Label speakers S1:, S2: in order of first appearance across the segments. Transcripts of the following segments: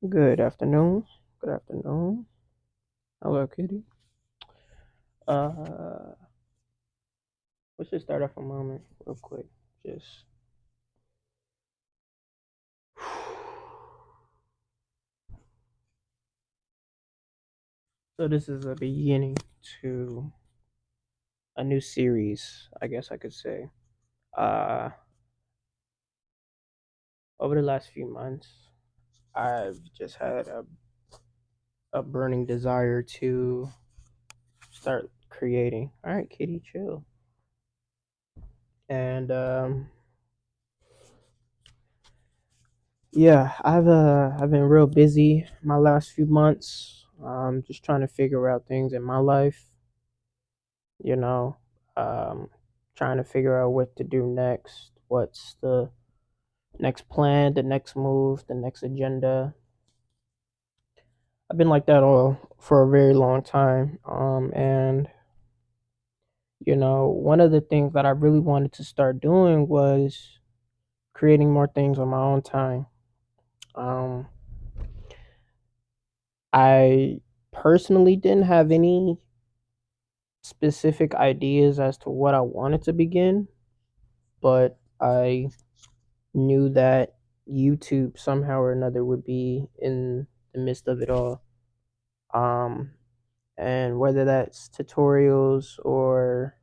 S1: Good afternoon. Good afternoon. Hello, Kitty. Uh, let's just start off a moment real quick. Just so this is a beginning to a new series, I guess I could say. Uh, over the last few months, I've just had a burning desire to start creating. All right, Kitty, chill. And yeah, I've been real busy my last few months. Just trying to figure out things in my life, you know, um, trying to figure out what to do next. What's the next plan, the next move, the next agenda. I've been like that all for a very long time. And one of the things that I really wanted to start doing was creating more things on my own time. Um, I personally didn't have any specific ideas as to what I wanted to begin, but I knew that YouTube somehow or another would be in the midst of it all. Um, and whether that's tutorials or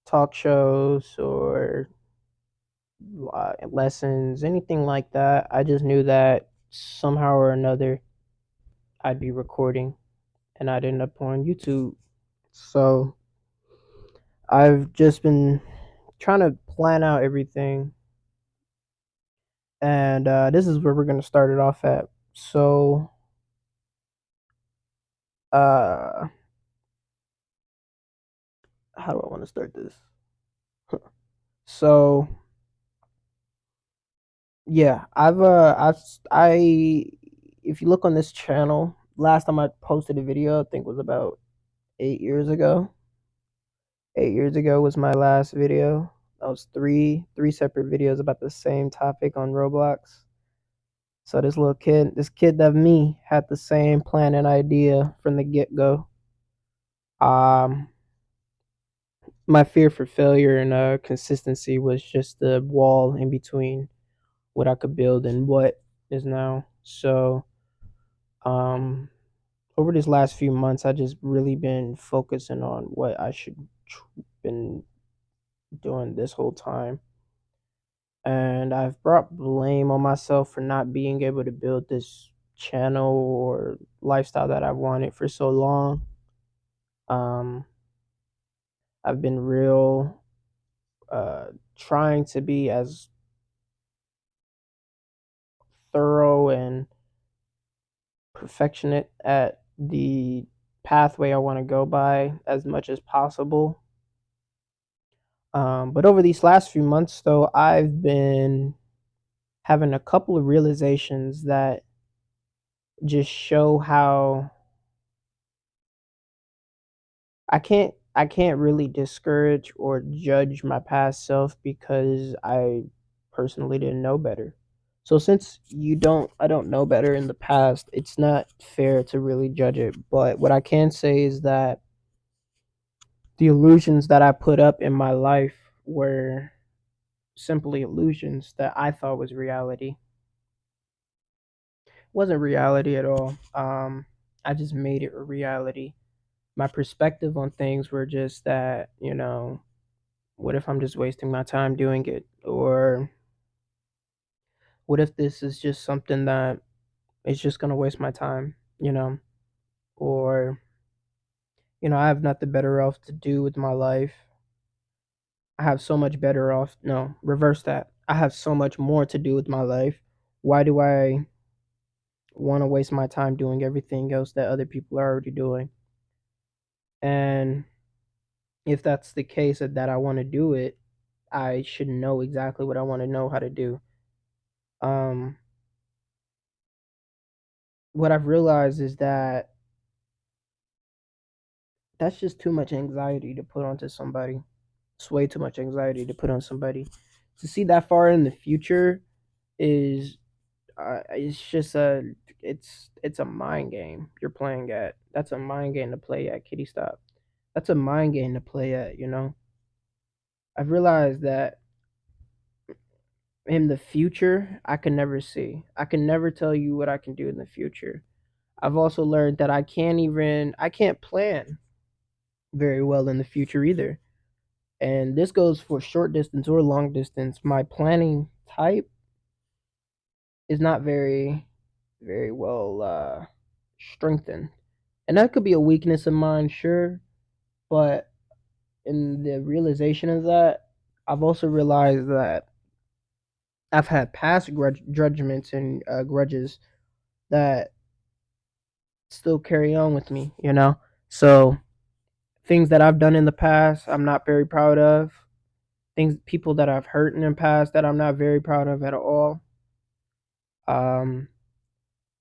S1: talk shows or lessons, anything like that, I just knew that somehow or another I'd be recording and I'd end up on YouTube. So I've just been trying to plan out everything, and this is where we're going to start it off at. So, uh, how do I want to start this? So, yeah, if you look on this channel, last time I posted a video, I think was about 8 years ago. 8 years ago was my last video. That was three separate videos about the same topic on Roblox. So this kid of me had the same plan and idea from the get go. Um, my fear for failure and consistency was just the wall in between what I could build and what is now. So, um, over these last few months, I just really been focusing on what I should been doing this whole time, and I've brought blame on myself for not being able to build this channel or lifestyle that I wanted for so long. Um, I've been real trying to be as thorough and perfectionist at the pathway I want to go by as much as possible. But over these last few months, though, I've been having a couple of realizations that just show how I can't really discourage or judge my past self because I personally didn't know better. So since I don't know better in the past, it's not fair to really judge it. But what I can say is that the illusions that I put up in my life were simply illusions that I thought was reality. Wasn't reality at all. I just made it a reality. My perspective on things were just that, what if I'm just wasting my time doing it? Or what if this is just something that is just going to waste my time, Or, I have nothing better off to do with my life. I have so much better off. No, reverse that. I have so much more to do with my life. Why do I want to waste my time doing everything else that other people are already doing? And if that's the case that I want to do it, I should know exactly what I want to know how to do. Um, what I've realized is that that's just too much anxiety to put onto somebody. It's way too much anxiety to put on somebody. To see that far in the future is It's just it's a mind game you're playing at. That's a mind game to play at, Kitty. Stop. That's a mind game to play at. I've realized that in the future, I can never see. I can never tell you what I can do in the future. I've also learned that I can't plan very well in the future either. And this goes for short distance or long distance. My planning type is not very well strengthened. And that could be a weakness of mine, sure, but in the realization of that, I've also realized that I've had past judgments and grudges that still carry on with me. So things that I've done in the past, I'm not very proud of. People that I've hurt in the past that I'm not very proud of at all. Um,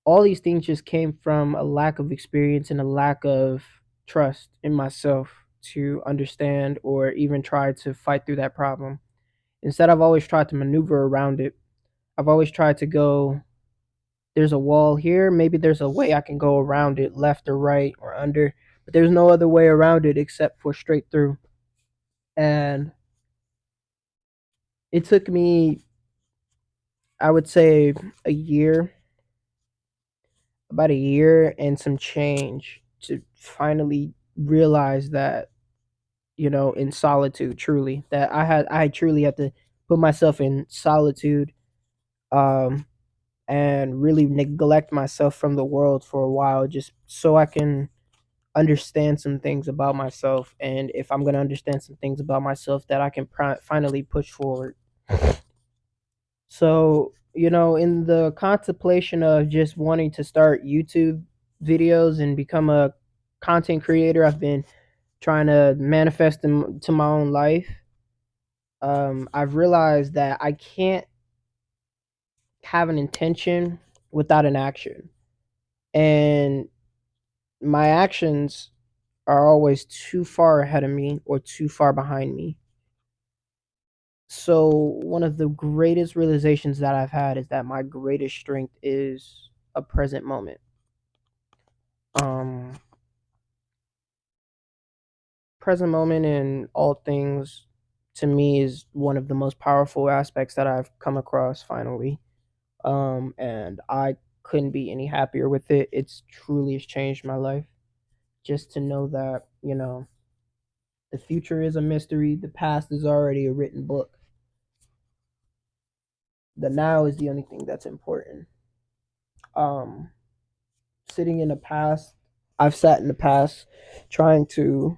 S1: all these things just came from a lack of experience and a lack of trust in myself to understand or even try to fight through that problem. Instead, I've always tried to maneuver around it. I've always tried to go, there's a wall here, maybe there's a way I can go around it, left or right or under, but there's no other way around it except for straight through. And it took me, I would say, a year, about a year and some change to finally realize that, in solitude, truly, that I truly had to put myself in solitude, um, and really neglect myself from the world for a while just so I can understand some things about myself. And if I'm going to understand some things about myself, that I can finally push forward. So, in the contemplation of just wanting to start YouTube videos and become a content creator, I've been trying to manifest them to my own life. I've realized that I can't have an intention without an action. And my actions are always too far ahead of me or too far behind me. So, one of the greatest realizations that I've had is that my greatest strength is a present moment. Um, Present moment in all things to me is one of the most powerful aspects that I've come across finally. And I couldn't be any happier with it. It's truly has changed my life. Just to know that, the future is a mystery, the past is already a written book. The now is the only thing that's important. Um, Sitting in the past, I've sat in the past trying to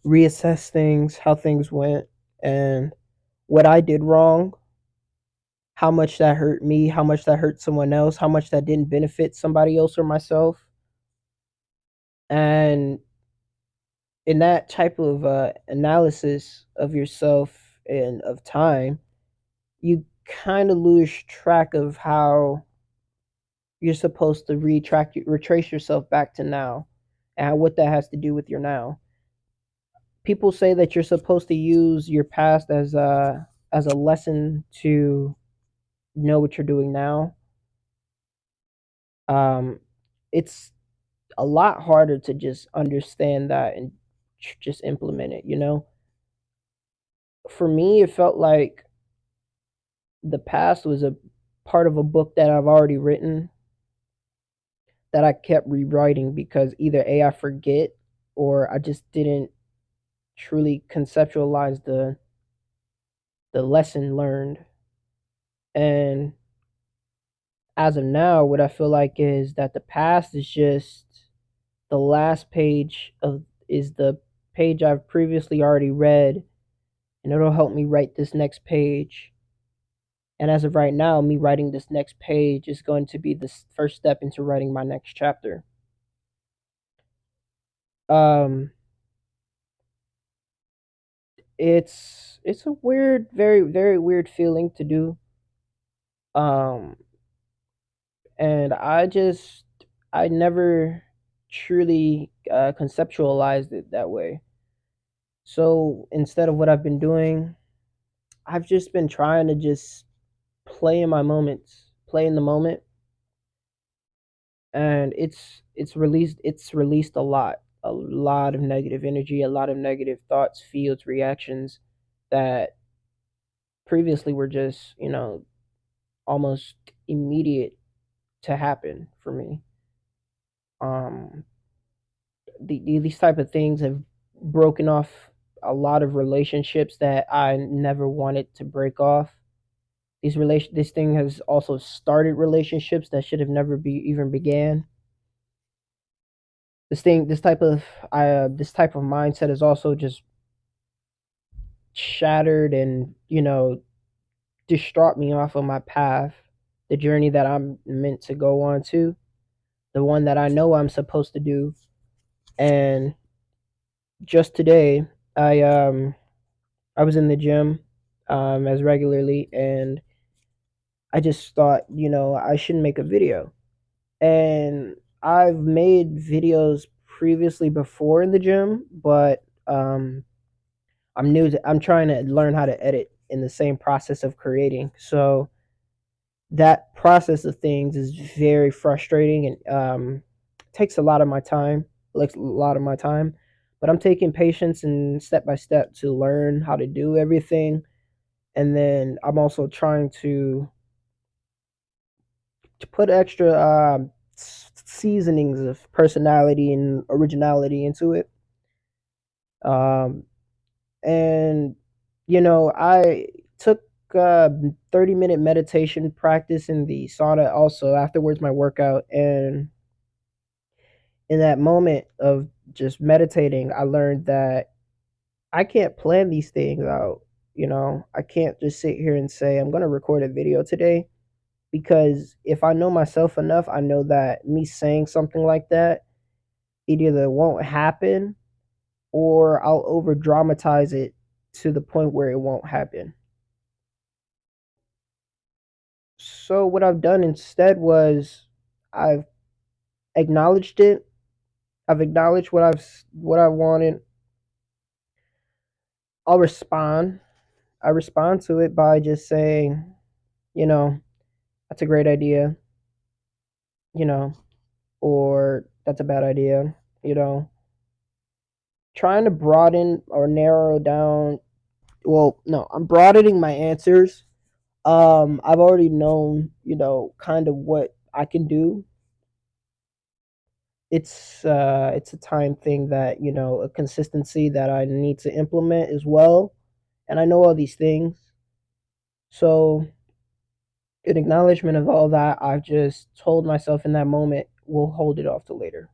S1: reassess things, how things went, and what I did wrong, how much that hurt me, how much that hurt someone else, how much that didn't benefit somebody else or myself. And in that type of analysis of yourself and of time, you kind of lose track of how you're supposed to retrace yourself back to now and what that has to do with your now. People say that you're supposed to use your past as a lesson to know what you're doing now. um it's a lot harder to just understand that and just implement it. For me, it felt like the past was a part of a book that I've already written that I kept rewriting because either A, I forget, or I just didn't truly conceptualize the lesson learned. And as of now, what I feel like is that the past is just the last page of is the page I've previously already read, and it'll help me write this next page. And as of right now, me writing this next page is going to be the first step into writing my next chapter. Um, it's a weird, very very weird feeling to do. Um, and I never truly conceptualized it that way. So instead of what I've been doing, I've just been trying to just play in my moments, play in the moment, and it's released a lot of negative energy, a lot of negative thoughts, feels, reactions that previously were just, almost immediate to happen for me. Um, these type of things have broken off a lot of relationships that I never wanted to break off. This thing has also started relationships that should have never be even began. This type of mindset is also just shattered and, distraught me off of my path, the journey that I'm meant to go on to, the one that I know I'm supposed to do. And just today, I um I was in the gym as regularly, and I just thought, I should make a video. And I've made videos previously before in the gym, but I'm trying to learn how to edit in the same process of creating. So that process of things is very frustrating and takes a lot of my time, like a lot of my time. But I'm taking patience and step by step to learn how to do everything. And then I'm also trying to put extra seasonings of personality and originality into it. Um, and I took 30-minute meditation practice in the sauna also afterwards my workout, and in that moment of just meditating, I learned that I can't plan these things out. I can't just sit here and say I'm going to record a video today, because if I know myself enough, I know that me saying something like that, it either won't happen or I'll over dramatize it to the point where it won't happen. So what I've done instead was I've acknowledged it. I've acknowledged what I wanted. I'll respond. I respond to it by just saying, you know, that's a great idea, you know, or that's a bad idea, you know. Trying to broaden or narrow down. Well, no, I'm broadening my answers. I've already known, kind of what I can do. It's a time thing that, a consistency that I need to implement as well. And I know all these things. So in acknowledgement of all that, I've just told myself in that moment, we'll hold it off to later.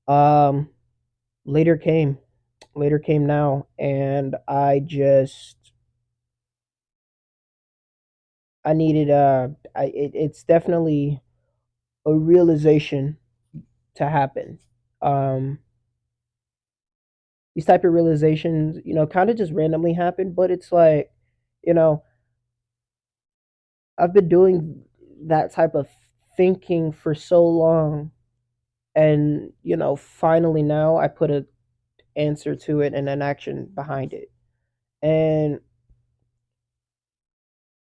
S1: Um, later came, later came now, and I needed it's definitely a realization to happen. Um, these type of realizations, kind of just randomly happen, but it's like, you know, I've been doing that type of thinking for so long, and finally now I put a answer to it and an action behind it. And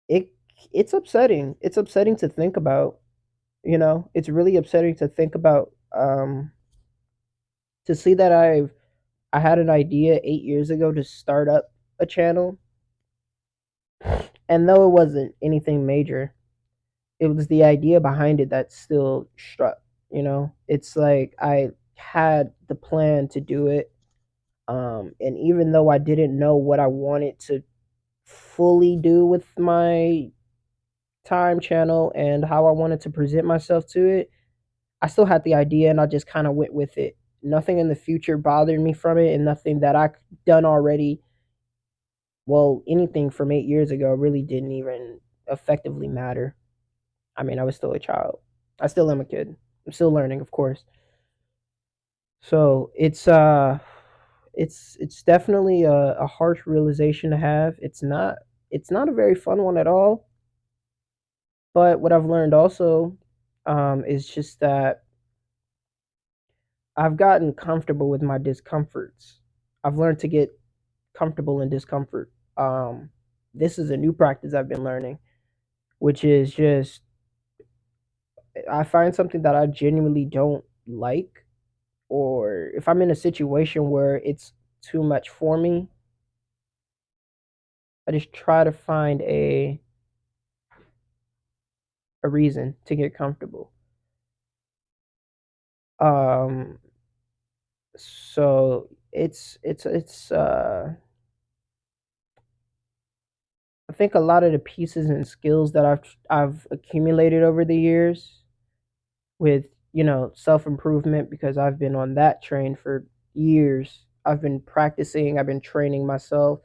S1: it it's upsetting. It's upsetting to think about, It's really upsetting to think about, to see that I had an idea 8 years ago to start up a channel, and though it wasn't anything major, it was the idea behind it that still struck. It's like I had the plan to do it, and even though I didn't know what I wanted to fully do with my time channel and how I wanted to present myself to it, I still had the idea and I just kind of went with it. Nothing in the future bothered me from it, and nothing that I done already, well, anything from 8 years ago really didn't even effectively matter. I mean, I was still a child. I still am a kid. I'm still learning, of course. So it's definitely a harsh realization to have. It's not a very fun one at all. But what I've learned also, is just that I've gotten comfortable with my discomforts. I've learned to get comfortable in discomfort. This is a new practice I've been learning. which is just I find something that I genuinely don't like, or if I'm in a situation where it's too much for me, I just try to find a reason to get comfortable. Um, so I think a lot of the pieces and skills that I've accumulated over the years with, self improvement, because I've been on that train for years. I've been practicing, I've been training myself,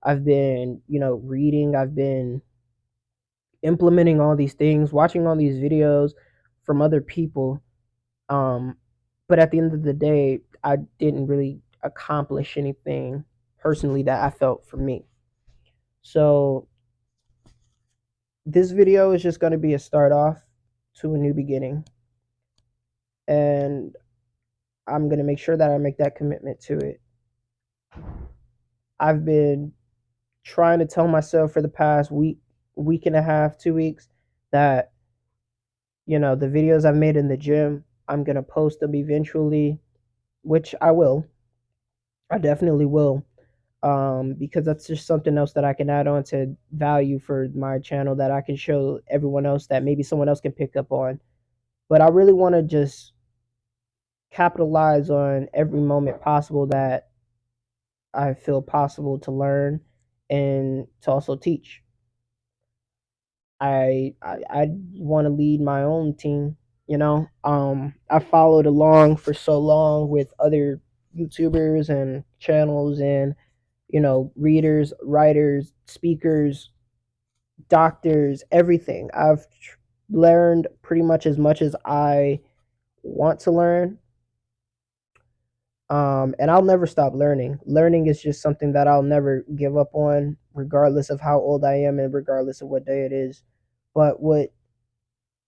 S1: I've been, reading, I've been implementing all these things, watching all these videos from other people. Um, but at the end of the day, I didn't really accomplish anything personally that I felt for me. So this video is just going to be a start off to a new beginning. And I'm going to make sure that I make that commitment to it. I've been trying to tell myself for the past week and a half, 2 weeks, that, the videos I've made in the gym, I'm going to post them eventually, which I will. I definitely will. Because that's just something else that I can add on to value for my channel that I can show everyone else that maybe someone else can pick up on. But I really want to just capitalize on every moment possible that I feel possible to learn and to also teach. I want to lead my own team. I followed along for so long with other YouTubers and channels and readers, writers, speakers, doctors, everything. I've learned pretty much as I want to learn. And I'll never stop learning. Learning is just something that I'll never give up on, regardless of how old I am and regardless of what day it is. But what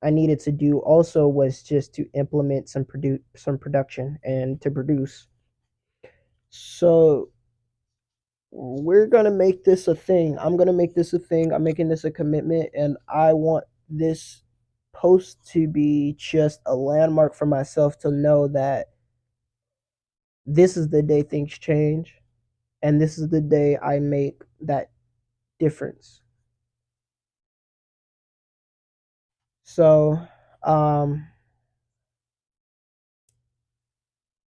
S1: I needed to do also was just to implement some production and to produce. So we're gonna make this a thing. I'm gonna make this a thing. I'm making this a commitment, and I want this post to be just a landmark for myself to know that this is the day things change, and this is the day I make that difference. So, um,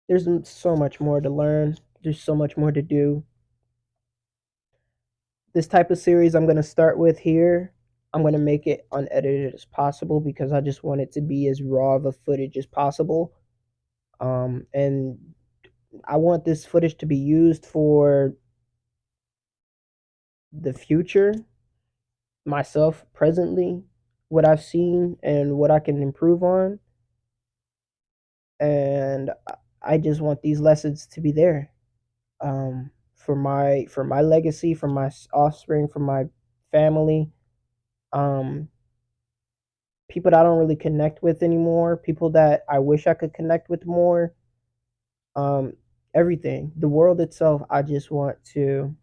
S1: there's so much more to learn. There's so much more to do. This type of series I'm going to start with here. I'm going to make it unedited as possible because I just want it to be as raw of a footage as possible. And I want this footage to be used for the future, myself presently, what I've seen and what I can improve on. And I just want these lessons to be there, for my legacy, for my offspring, for my family, um, people that I don't really connect with anymore, people that I wish I could connect with more, um, everything, the world itself. I just want to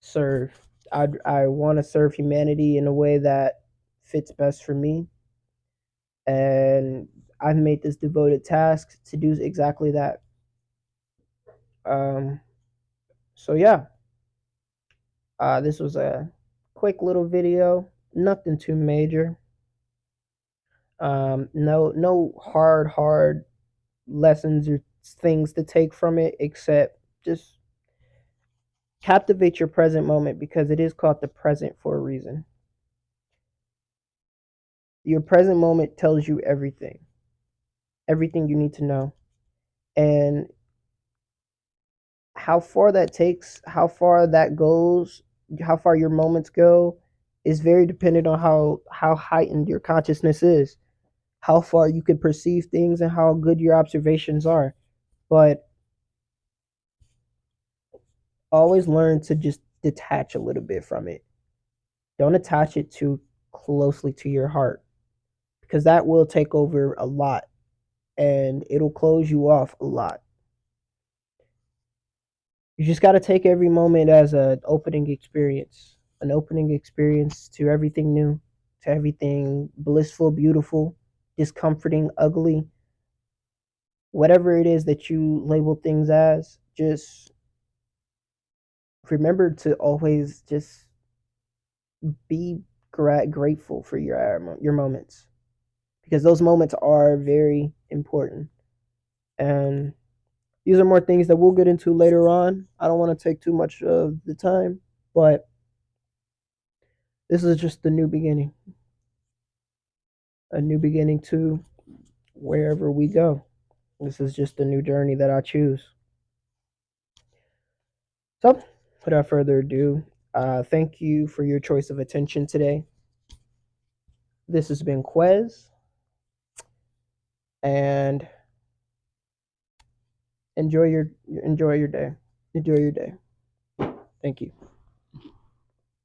S1: serve. I want to serve humanity in a way that fits best for me, and I've made this devoted task to do exactly that. Um, so yeah, this was a quick little video, nothing too major. No hard lessons or things to take from it, except just captivate your present moment, because it is called the present for a reason. Your present moment tells you everything you need to know. And how far that takes, how far that goes, how far your moments go is very dependent on how heightened your consciousness is, how far you can perceive things and how good your observations are. But always learn to just detach a little bit from it. Don't attach it too closely to your heart, because that will take over a lot and it'll close you off a lot. You just got to take every moment as an opening experience. an opening experience to everything new, to everything blissful, beautiful, discomforting, ugly, whatever it is that you label things as. Just remember to always just be grateful for your moments, because those moments are very important. And these are more things that we'll get into later on. I don't want to take too much of the time, but this is just the new beginning, a new beginning to wherever we go. This is just a new journey that I choose. So, without further ado, thank you for your choice of attention today. This has been Quez, and enjoy your day. Enjoy your day. Thank you.